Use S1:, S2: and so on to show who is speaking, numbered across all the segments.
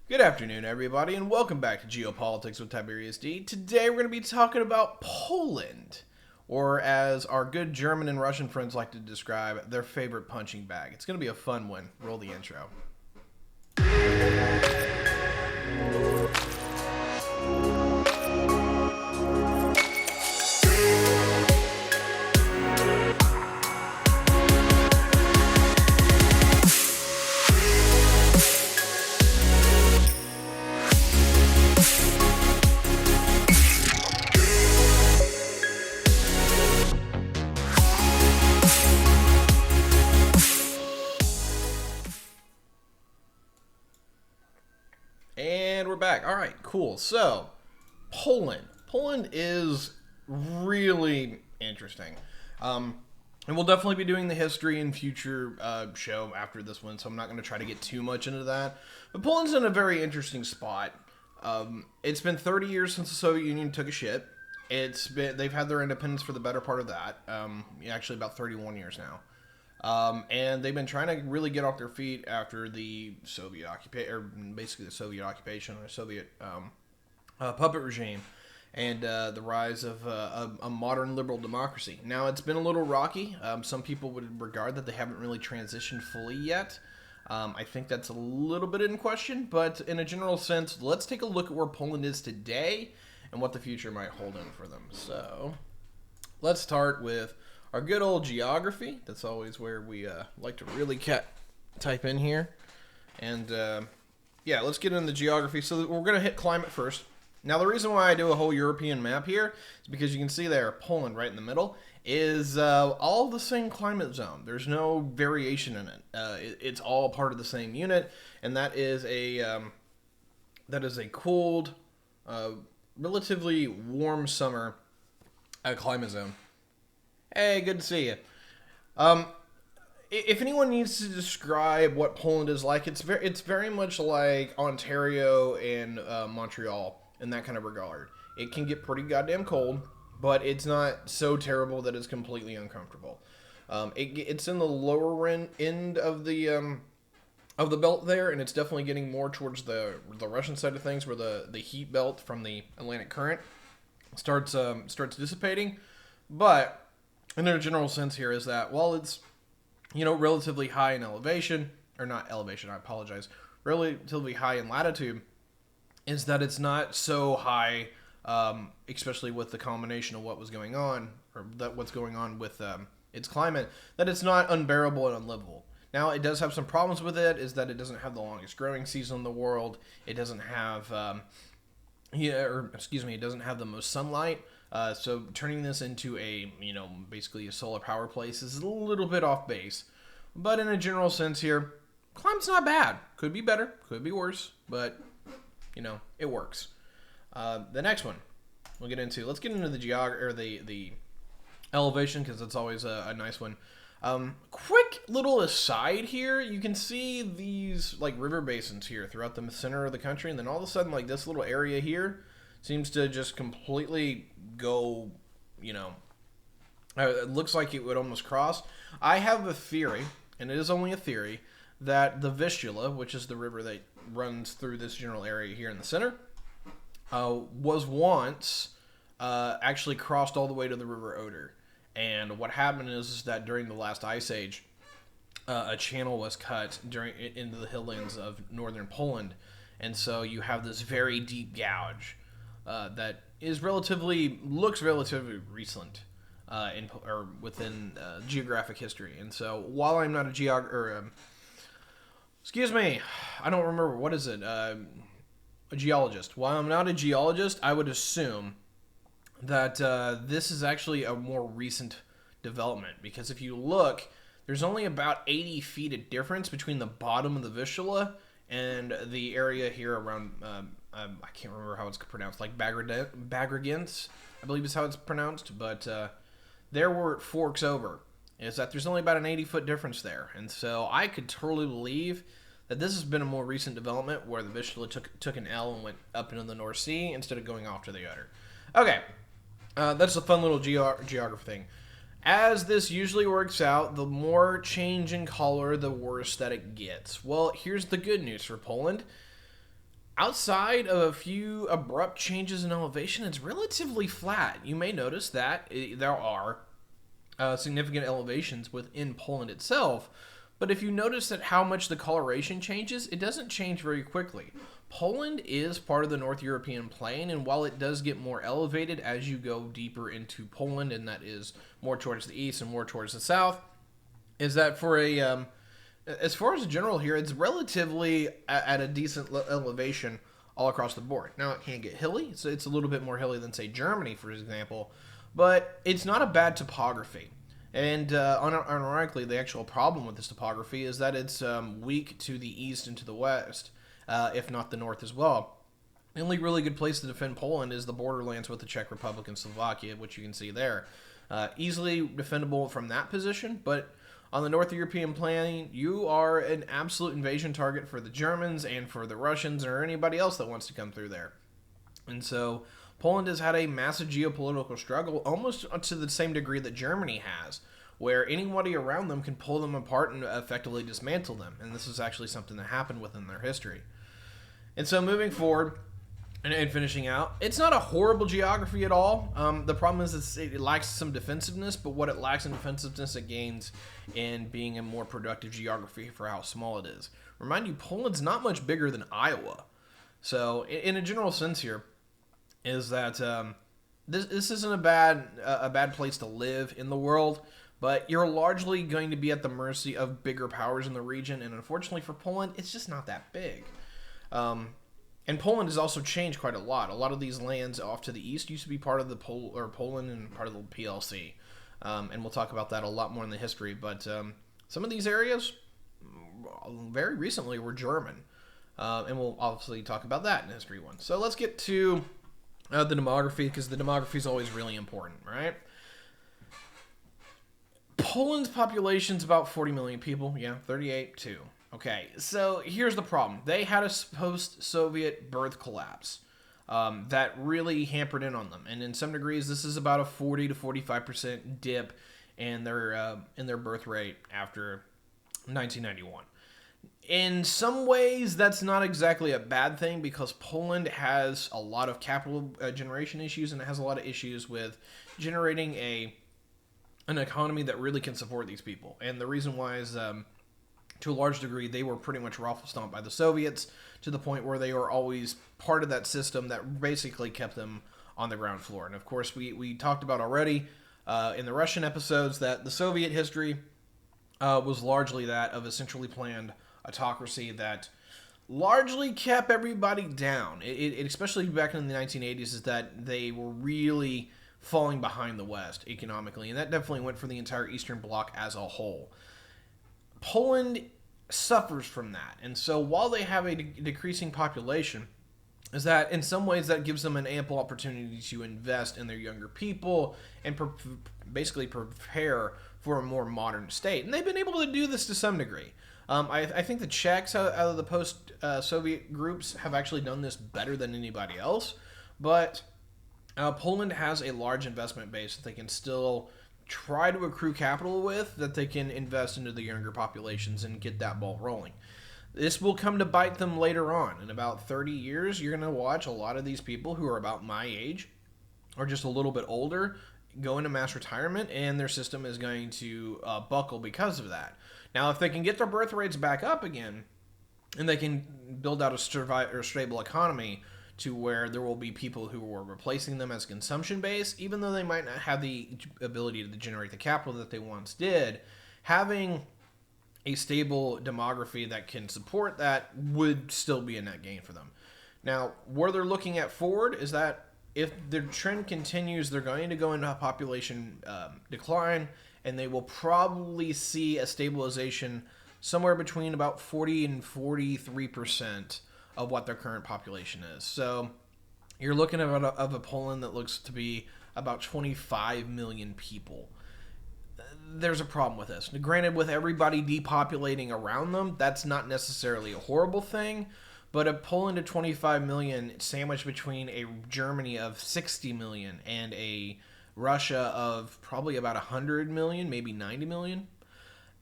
S1: Good afternoon, everybody, and welcome back to Geopolitics with Tyberius D. Today we're going to be talking about Poland, or as our good German and Russian friends like to describe, their favorite punching bag. It's going to be a fun one. Roll the intro. And we're back. All right, cool. So, Poland. Poland is really interesting. And we'll definitely be doing the history in future show after this one, so I'm not going to try to get too much into that. But Poland's in a very interesting spot. It's been 30 years since the Soviet Union took a shit. They've had their independence for the better part of that. Actually, about 31 years now. And they've been trying to really get off their feet after the Soviet occupation, or basically the Soviet occupation, or Soviet puppet regime, and the rise of a modern liberal democracy. Now, it's been a little rocky. Some people would regard that they haven't really transitioned fully yet. I think that's a little bit in question, but in a general sense, let's take a look at where Poland is today and what the future might hold in for them. So, let's start with our good old geography. That's always where we like to really type in here. And yeah, let's get into the geography. So we're going to hit climate first. Now, the reason why I do a whole European map here is because you can see there, Poland right in the middle, is all the same climate zone. There's no variation in it. It's all part of the same unit, and that is a cooled, relatively warm summer climate zone. Hey, good to see you. If anyone needs to describe what Poland is like, it's very much like Ontario and Montreal in that kind of regard. It can get pretty goddamn cold, but it's not so terrible that it's completely uncomfortable. It's in the lower end of the belt there, and it's definitely getting more towards the Russian side of things, where the heat belt from the Atlantic current starts dissipating, but in a general sense here is that while it's, relatively high in elevation, or not elevation, I apologize, relatively high in latitude, is that it's not so high, especially with the combination of what was going on, or what's going on with its climate, that it's not unbearable and unlivable. Now, it does have some problems with it, is that it doesn't have the longest growing season in the world, it doesn't have, it doesn't have the most sunlight. So turning this into basically a solar power place is a little bit off base. But in a general sense here, climate's not bad. Could be better, could be worse, but, it works. The next one we'll get into, let's get into the geography, or the elevation, because it's always a nice one. Quick little aside here, you can see these, river basins here throughout the center of the country, and then all of a sudden, this little area here seems to just completely go, it looks like it would almost cross. I have a theory, and it is only a theory, that the Vistula, which is the river that runs through this general area here in the center, was once actually crossed all the way to the River Oder. And what happened is that during the last ice age, a channel was cut into the highlands of northern Poland, and so you have this very deep gouge that looks relatively recent within geographic history. And so while I'm not a I don't remember, what is it? A geologist. While I'm not a geologist, I would assume that this is actually a more recent development, because if you look, there's only about 80 feet of difference between the bottom of the Vistula and the area here around, I can't remember how it's pronounced, Bagregence, I believe is how it's pronounced, but there where it forks over is that there's only about an 80-foot difference there. And so I could totally believe that this has been a more recent development where the Vistula took an L and went up into the North Sea instead of going off to the Oder. Okay, that's a fun little geography thing. As this usually works out, the more change in color, the worse that it gets. Well, here's the good news for Poland. Outside of a few abrupt changes in elevation, it's relatively flat. You may notice that there are significant elevations within Poland itself, but if you notice that how much the coloration changes, it doesn't change very quickly. Poland is part of the North European plain, and while it does get more elevated as you go deeper into Poland, and that is more towards the east and more towards the south, is that for a as far as a general here, it's relatively at a decent elevation all across the board. Now, it can get hilly, so it's a little bit more hilly than, say, Germany, for example, but it's not a bad topography. And ironically, the actual problem with this topography is that it's weak to the east and to the west, if not the north as well. The only really good place to defend Poland is the borderlands with the Czech Republic and Slovakia, which you can see there. Easily defendable from that position, but on the North European plain, you are an absolute invasion target for the Germans and for the Russians or anybody else that wants to come through there. And so Poland has had a massive geopolitical struggle almost to the same degree that Germany has, where anybody around them can pull them apart and effectively dismantle them. And this is actually something that happened within their history. And so moving forward, and finishing out, it's not a horrible geography at all. The problem is it lacks some defensiveness, but what it lacks in defensiveness, it gains in being a more productive geography for how small it is. Remind you, Poland's not much bigger than Iowa. So, in a general sense here, is that this isn't a bad place to live in the world, but you're largely going to be at the mercy of bigger powers in the region, and unfortunately for Poland, it's just not that big. And Poland has also changed quite a lot. A lot of these lands off to the east used to be part of the Poland and part of the PLC. And we'll talk about that a lot more in the history. But some of these areas, very recently, were German. And we'll obviously talk about that in History 1. So let's get to the demography, because the demography is always really important, right? Poland's population is about 40 million people. Yeah, 38 too. Okay, so here's the problem. They had a post-Soviet birth collapse that really hampered in on them. And in some degrees, this is about a 40 to 45% dip in their birth rate after 1991. In some ways, that's not exactly a bad thing, because Poland has a lot of capital generation issues, and it has a lot of issues with generating an economy that really can support these people. And the reason why is, to a large degree, they were pretty much raffle-stomped by the Soviets, to the point where they were always part of that system that basically kept them on the ground floor. And of course, we talked about already in the Russian episodes that the Soviet history was largely that of a centrally planned autocracy that largely kept everybody down. It especially back in the 1980s, is that they were really falling behind the West economically, and that definitely went for the entire Eastern Bloc as a whole. Poland suffers from that, and so while they have a decreasing population, is that in some ways that gives them an ample opportunity to invest in their younger people and basically prepare for a more modern state. And they've been able to do this to some degree. I think the Czechs out of the post-Soviet groups have actually done this better than anybody else, but Poland has a large investment base that they can still try to accrue capital with, that they can invest into the younger populations and get that ball rolling. This will come to bite them later on. In about 30 years, you're going to watch a lot of these people who are about my age, or just a little bit older, go into mass retirement, and their system is going to buckle because of that. Now, if they can get their birth rates back up again, and they can build out a stable economy to where there will be people who are replacing them as consumption base, even though they might not have the ability to generate the capital that they once did, having a stable demography that can support that would still be a net gain for them. Now, where they're looking at forward is that if the trend continues, they're going to go into a population decline, and they will probably see a stabilization somewhere between about 40 and 43% of what their current population is. So you're looking at a Poland that looks to be about 25 million people. There's a problem with this. Granted, with everybody depopulating around them, that's not necessarily a horrible thing, but a Poland of 25 million sandwiched between a Germany of 60 million and a Russia of probably about 100 million, maybe 90 million,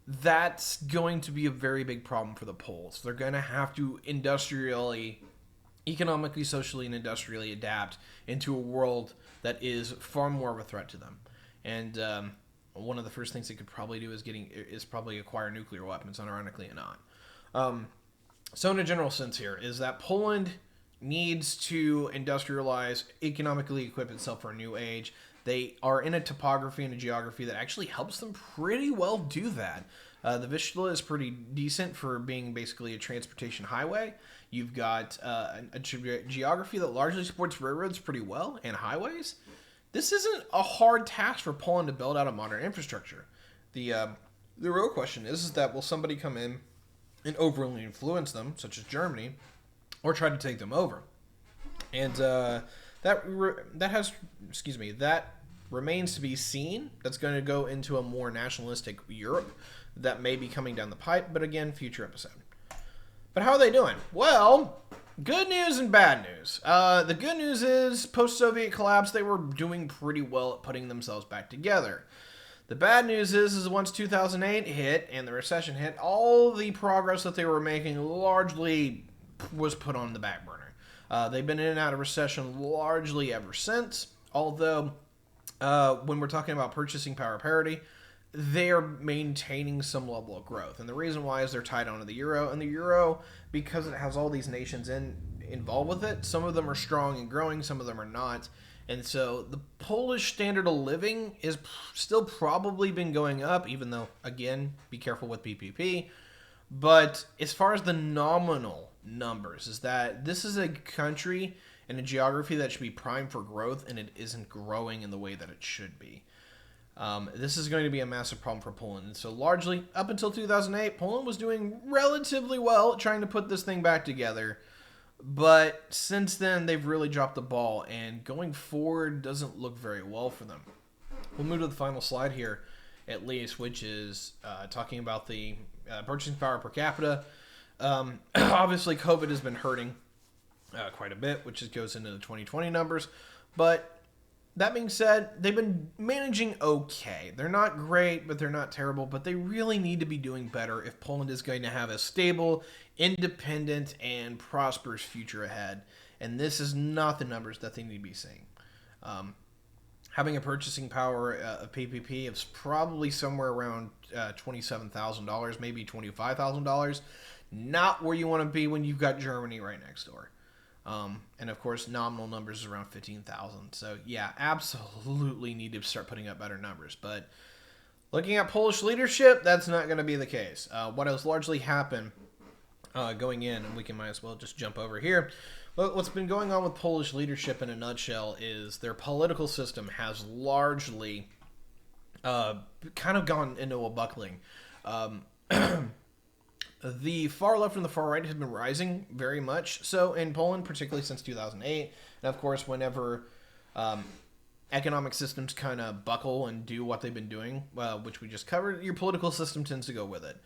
S1: that's going to be a very big problem for the Poles. They're going to have to industrially economically, socially, and industrially adapt into a world that is far more of a threat to them. And one of the first things they could probably do is probably acquire nuclear weapons, ironically or not. So in a general sense here is that Poland needs to industrialize, economically equip itself for a new age. They are in a topography and a geography that actually helps them pretty well do that. The Vistula is pretty decent for being basically a transportation highway. You've got a geography that largely supports railroads pretty well and highways. This isn't a hard task for Poland to build out a modern infrastructure. The real question is that will somebody come in and overly influence them, such as Germany, or try to take them over? And that remains to be seen. That's going to go into a more nationalistic Europe that may be coming down the pipe, but again, future episode. But how are they doing? Well, good news and bad news. The good news is, post-Soviet collapse, they were doing pretty well at putting themselves back together. The bad news is once 2008 hit and the recession hit, all the progress that they were making largely was put on the back burner. They've been in and out of recession largely ever since, although when we're talking about purchasing power parity, they're maintaining some level of growth. And the reason why is they're tied onto the euro, and the euro, because it has all these nations involved with it, some of them are strong and growing, some of them are not. And so the Polish standard of living is still probably been going up, even though, again, be careful with PPP. But as far as the nominal numbers, is that this is a country and a geography that should be primed for growth, and it isn't growing in the way that it should be. This is going to be a massive problem for Poland. And so largely, up until 2008, Poland was doing relatively well at trying to put this thing back together. But since then, they've really dropped the ball, and going forward doesn't look very well for them. We'll move to the final slide here, at least, which is talking about the purchasing power per capita. Obviously, COVID has been hurting quite a bit, which goes into the 2020 numbers. But that being said, they've been managing okay. They're not great, but they're not terrible. But they really need to be doing better if Poland is going to have a stable, independent, and prosperous future ahead. And this is not the numbers that they need to be seeing. Having a purchasing power of PPP is probably somewhere around $27,000, maybe $25,000. Not where you want to be when you've got Germany right next door. And of course, nominal numbers is around 15,000. So yeah, absolutely need to start putting up better numbers. But looking at Polish leadership, that's not going to be the case. What has largely happened going in, and we can might as well just jump over here. What's been going on with Polish leadership in a nutshell is their political system has largely kind of gone into a buckling. The far left and the far right has been rising very much so in Poland, particularly since 2008. And of course, whenever economic systems kind of buckle and do what they've been doing, which we just covered, your political system tends to go with it.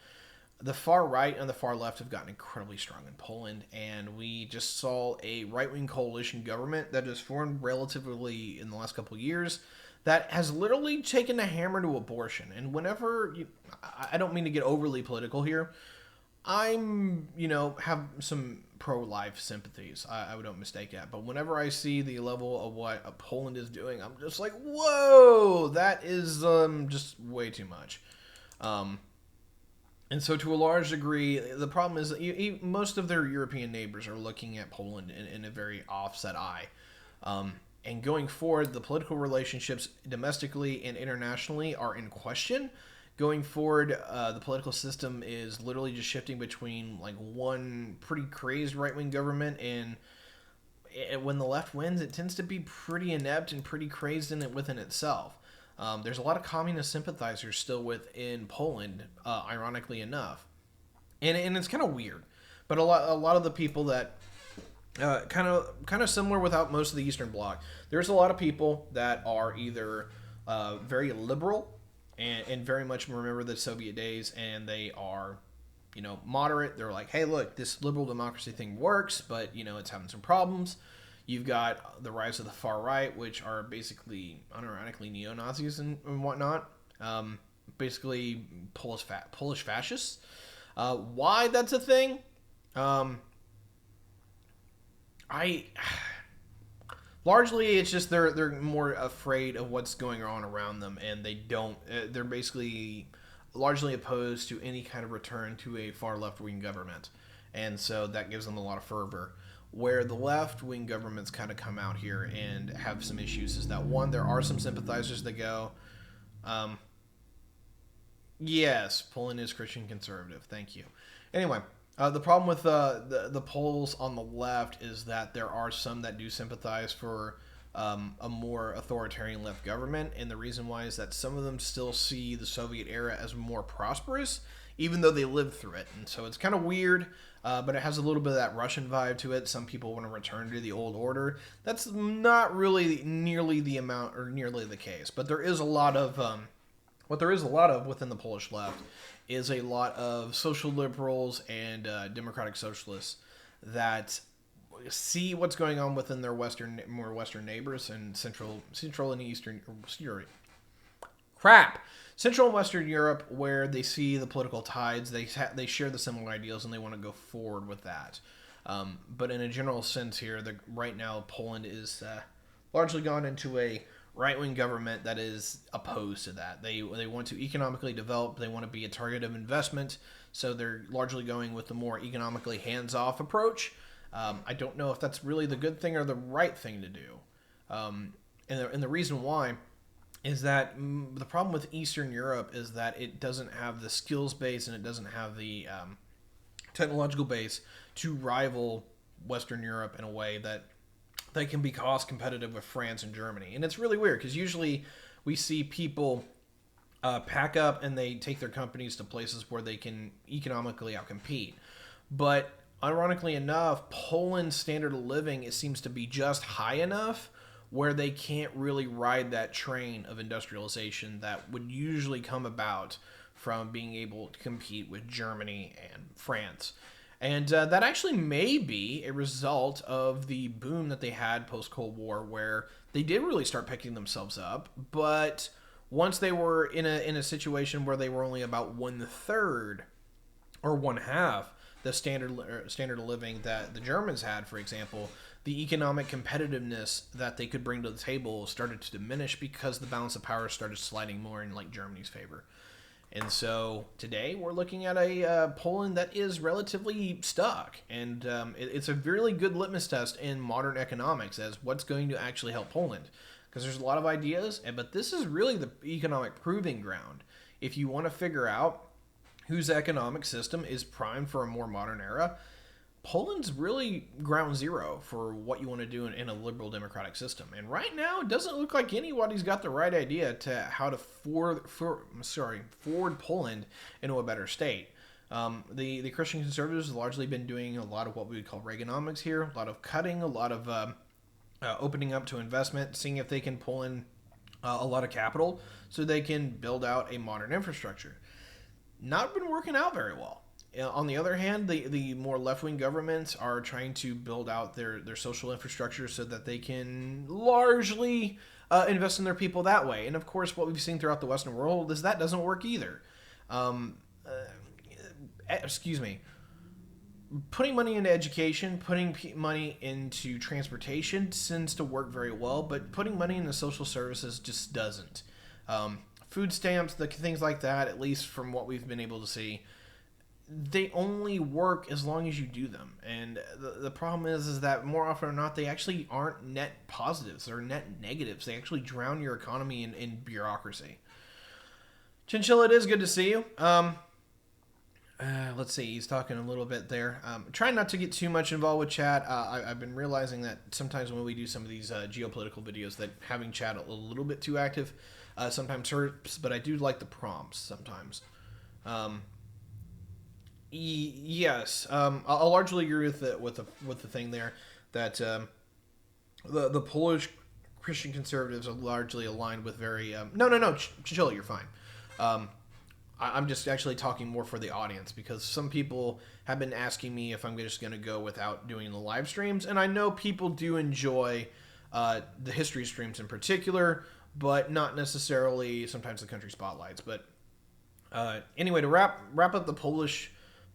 S1: The far right and the far left have gotten incredibly strong in Poland, and we just saw a right-wing coalition government that has formed relatively in the last couple of years that has literally taken a hammer to abortion. And whenever I don't mean to get overly political here, have some pro-life sympathies. I don't mistake that. But whenever I see the level of what Poland is doing, I'm just like, whoa, that is just way too much. And so to a large degree, the problem is that most of their European neighbors are looking at Poland in a very offset eye. And going forward, the political relationships domestically and internationally are in question. Going forward, the political system is literally just shifting between like one pretty crazed right-wing government, and when the left wins, it tends to be pretty inept and pretty crazed within itself. There's a lot of communist sympathizers still within Poland, ironically enough, and it's kind of weird. But a lot of the people that kind of similar without most of the Eastern Bloc, there's a lot of people that are either very liberal and very much remember the Soviet days, and they are, moderate. They're like, hey, look, this liberal democracy thing works, but, it's having some problems. You've got the rise of the far right, which are basically, unironically, neo-Nazis and whatnot. Basically, Polish fascists. Why that's a thing? I largely it's just they're more afraid of what's going on around them, and they don't. They're basically largely opposed to any kind of return to a far left wing government, and so that gives them a lot of fervor. Where the left wing governments kind of come out here and have some issues is that one, there are some sympathizers that go, yes, Poland is Christian conservative. Thank you. Anyway, the problem with the polls on the left is that there are some that do sympathize for a more authoritarian left government, and the reason why is that some of them still see the Soviet era as more prosperous, even though they lived through it. And so it's kind of weird, but it has a little bit of that Russian vibe to it. Some people want to return to the old order. That's not really nearly the amount or nearly the case, but there is a lot of what there is a lot of within the Polish left is a lot of social liberals and democratic socialists that see what's going on within their more western neighbors and central and eastern Central and Western Europe, where they see the political tides, they share the similar ideals and they want to go forward with that. But in a general sense here, right now Poland is largely gone into a right-wing government that is opposed to that. They want to economically develop. They want to be a target of investment. So they're largely going with the more economically hands-off approach. I don't know if that's really the good thing or the right thing to do. And the reason why is that the problem with Eastern Europe is that it doesn't have the skills base and it doesn't have the technological base to rival Western Europe in a way that they can be cost competitive with France and Germany. And it's really weird because usually we see people pack up and they take their companies to places where they can economically outcompete. But ironically enough, Poland's standard of living, it seems to be just high enough where they can't really ride that train of industrialization that would usually come about from being able to compete with Germany and France. And that actually may be a result of the boom that they had post-Cold War, where they did really start picking themselves up. But once they were in a situation where they were only about 1/3 or 1/2 the standard of living that the Germans had, for example, the economic competitiveness that they could bring to the table started to diminish because the balance of power started sliding more in like Germany's favor. And so today we're looking at a Poland that is relatively stuck, and it's a really good litmus test in modern economics as what's going to actually help Poland, because there's a lot of ideas, but this is really the economic proving ground. If you want to figure out whose economic system is primed for a more modern era, Poland's really ground zero for what you want to do in a liberal democratic system. And right now, it doesn't look like anybody's got the right idea to how to forward Poland into a better state. The Christian conservatives have largely been doing a lot of what we would call Reaganomics here, a lot of cutting, a lot of opening up to investment, seeing if they can pull in a lot of capital so they can build out a modern infrastructure. Not been working out very well. On the other hand, the more left-wing governments are trying to build out their social infrastructure so that they can largely invest in their people that way. And of course, what we've seen throughout the Western world is that doesn't work either. Putting money into education, putting money into transportation tends to work very well, but putting money into social services just doesn't. Food stamps, things like that, at least from what we've been able to see, they only work as long as you do them. And the problem is that more often or not, they actually aren't net positives. They're net negatives. They actually drown your economy in bureaucracy. Chinchilla, it is good to see you. Let's see. He's talking a little bit there. Trying not to get too much involved with chat. I've been realizing that sometimes when we do some of these geopolitical videos that having chat a little bit too active sometimes hurts, but I do like the prompts sometimes. Yes, I'll largely agree with the thing there that the Polish Christian conservatives are largely aligned with very no, Chinchilla, you're fine. I'm just actually talking more for the audience because some people have been asking me if I'm just going to go without doing the live streams, and I know people do enjoy the history streams in particular, but not necessarily sometimes the country spotlights. But anyway, to wrap up the Polish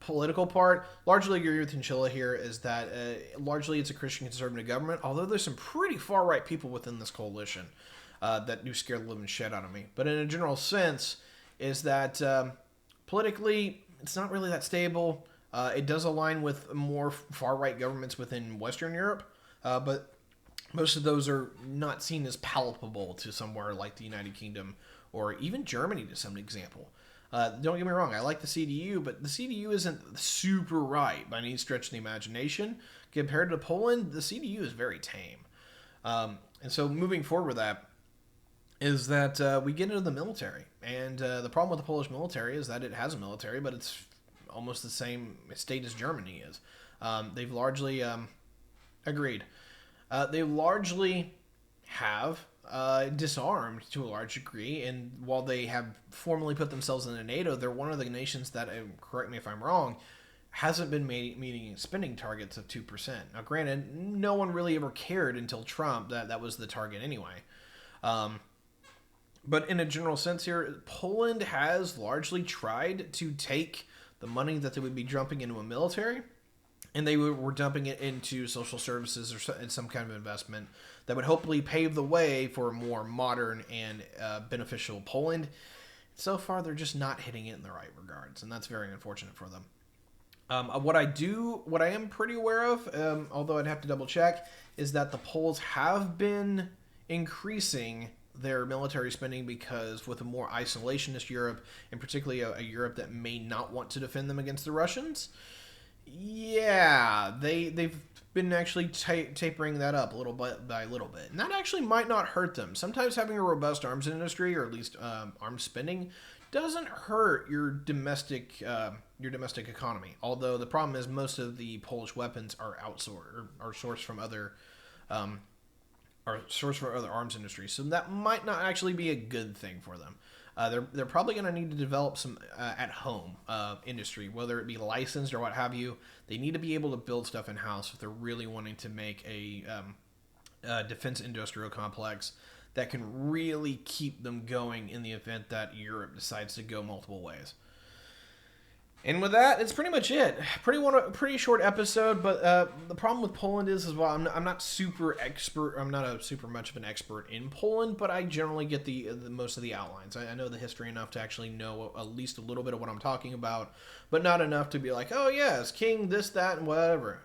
S1: political part, largely agree with Chinchilla here, is that largely it's a Christian conservative government, although there's some pretty far-right people within this coalition that do scare the living shit out of me. But in a general sense, is that politically, it's not really that stable. It does align with more far-right governments within Western Europe, but most of those are not seen as palpable to somewhere like the United Kingdom or even Germany to some example. Don't get me wrong, I like the CDU, but the CDU isn't super right by any stretch of the imagination. Compared to Poland, the CDU is very tame. And so moving forward with that is that we get into the military. And the problem with the Polish military is that it has a military, but it's almost the same state as Germany is. They've largely agreed. They largely have disarmed to a large degree, and while they have formally put themselves into NATO, they're one of the nations that, correct me if I'm wrong, hasn't been meeting spending targets of 2%. Now, granted, no one really ever cared until Trump that was the target anyway. But in a general sense here, Poland has largely tried to take the money that they would be dumping into a military, and they were dumping it into social services or some kind of investment that would hopefully pave the way for a more modern and beneficial Poland. So far, they're just not hitting it in the right regards, and that's very unfortunate for them. What I am pretty aware of, although I'd have to double check, is that the Poles have been increasing their military spending because with a more isolationist Europe, and particularly a Europe that may not want to defend them against the Russians, yeah, they've been actually tapering that up little bit by little bit, and that actually might not hurt them. Sometimes having a robust arms industry, or at least arms spending, doesn't hurt your domestic economy. Although the problem is most of the Polish weapons are outsourced or sourced from other arms industries, so that might not actually be a good thing for them. They're probably going to need to develop some at-home industry, whether it be licensed or what have you. They need to be able to build stuff in-house if they're really wanting to make a defense industrial complex that can really keep them going in the event that Europe decides to go multiple ways. And with that, it's pretty much it. Pretty short episode, but the problem with Poland is well, I'm not super expert. I'm not a super much of an expert in Poland, but I generally get the most of the outlines. I know the history enough to actually know at least a little bit of what I'm talking about, but not enough to be like, oh yes, king, this, that, and whatever.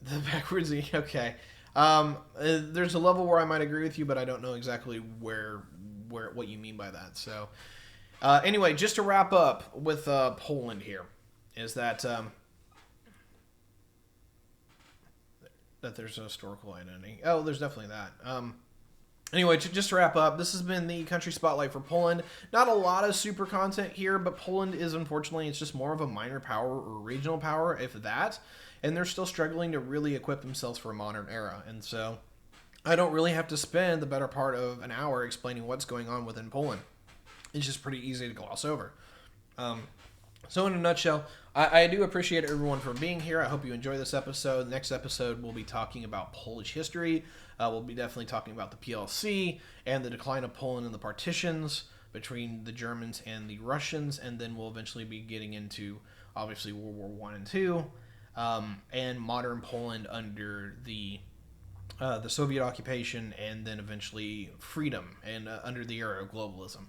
S1: The backwards, okay. There's a level where I might agree with you, but I don't know exactly what you mean by that. So. Anyway, just to wrap up with Poland here, is that there's a historical identity. Oh, there's definitely that. Anyway, just to wrap up, this has been the Country Spotlight for Poland. Not a lot of super content here, but Poland is, unfortunately, it's just more of a minor power or regional power, if that, and they're still struggling to really equip themselves for a modern era. And so I don't really have to spend the better part of an hour explaining what's going on within Poland. It's just pretty easy to gloss over. So in a nutshell, I do appreciate everyone for being here. I hope you enjoy this episode. Next episode, we'll be talking about Polish history. We'll be definitely talking about the PLC and the decline of Poland and the partitions between the Germans and the Russians. And then we'll eventually be getting into, obviously, World War I and II, and modern Poland under the Soviet occupation, and then eventually freedom and under the era of globalism.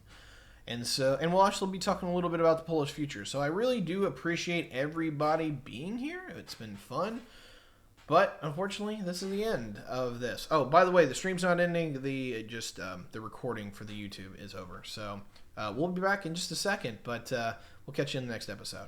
S1: And we'll also be talking a little bit about the Polish future. So I really do appreciate everybody being here. It's been fun. But unfortunately, this is the end of this. Oh, by the way, the stream's not ending. The recording for the YouTube is over. So we'll be back in just a second, but we'll catch you in the next episode.